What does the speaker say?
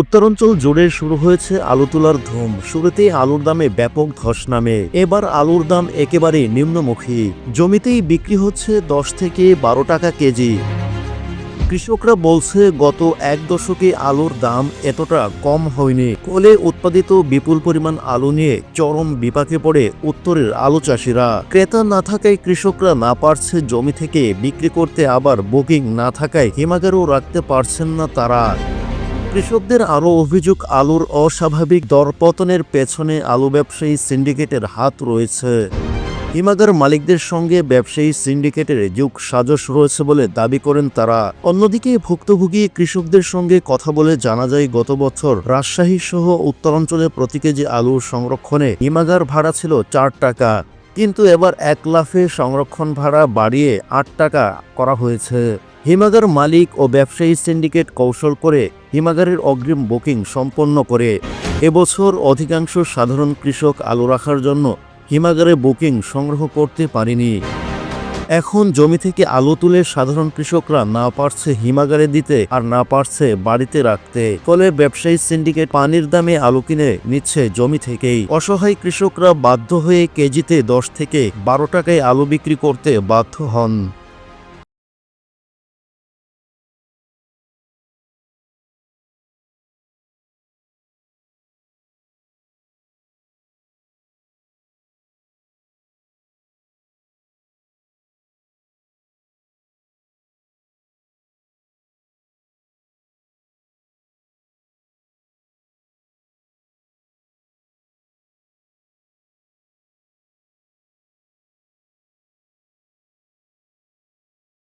উত্তরাঞ্চল জুড়ে শুরু হয়েছে আলু তোলার ধুম। শুরুতেই আলুর দামে ব্যাপক ধস নামে। এবার আলুর দাম একেবারে নিম্নমুখী। জমিতেই বিক্রি হচ্ছে 10 থেকে 12 টাকা কেজি। কৃষকরা বলছে গত এক দশকে আলুর দাম এতটা কম হয়নি। ফলে উৎপাদিত বিপুল পরিমাণ আলু নিয়ে চরম বিপাকে পড়ে উত্তরের আলু চাষিরা। ক্রেতা না থাকায় কৃষকরা না পারছে জমি থেকে বিক্রি করতে, আবার বুকিং না থাকায় হিমাগারও রাখতে পারছেন না তারা। কৃষকদের আরও অভিযোগ, আলুর অস্বাভাবিক দরপতনের পেছনে আলু ব্যবসায়ী সিন্ডিকেটের হাত রয়েছে। হিমাগার মালিকদের সঙ্গে ব্যবসায়ী সিন্ডিকেটের যোগসাজশ রয়েছে বলে দাবি করেন তারা। অন্যদিকে ভুক্তভোগী কৃষকদের সঙ্গে কথা বলে জানা যায়, গত বছর রাজশাহী সহ উত্তরাঞ্চলে প্রতি কেজি আলুর সংরক্ষণে হিমাগার ভাড়া ছিল 4 টাকা, কিন্তু এবার এক লাফে সংরক্ষণ ভাড়া বাড়িয়ে 8 টাকা করা হয়েছে। হিমাগার মালিক ও ব্যবসায়ী সিন্ডিকেট কৌশল করে হিমাগারের অগ্রিম বুকিং সম্পন্ন করে। এবছর অধিকাংশ সাধারণ কৃষক আলু রাখার জন্য হিমাগারে বুকিং সংগ্রহ করতে পারেনি। এখন জমি থেকে আলু তুলে সাধারণ কৃষকরা না পারছে হিমাগারে দিতে, আর না পারছে বাড়িতে রাখতে। ফলে ব্যবসায়ী সিন্ডিকেট পানির দামে আলু কিনে নিচ্ছে জমি থেকেই। অসহায় কৃষকরা বাধ্য হয়ে কেজিতে 10 থেকে 12 টাকায় আলু বিক্রি করতে বাধ্য হন।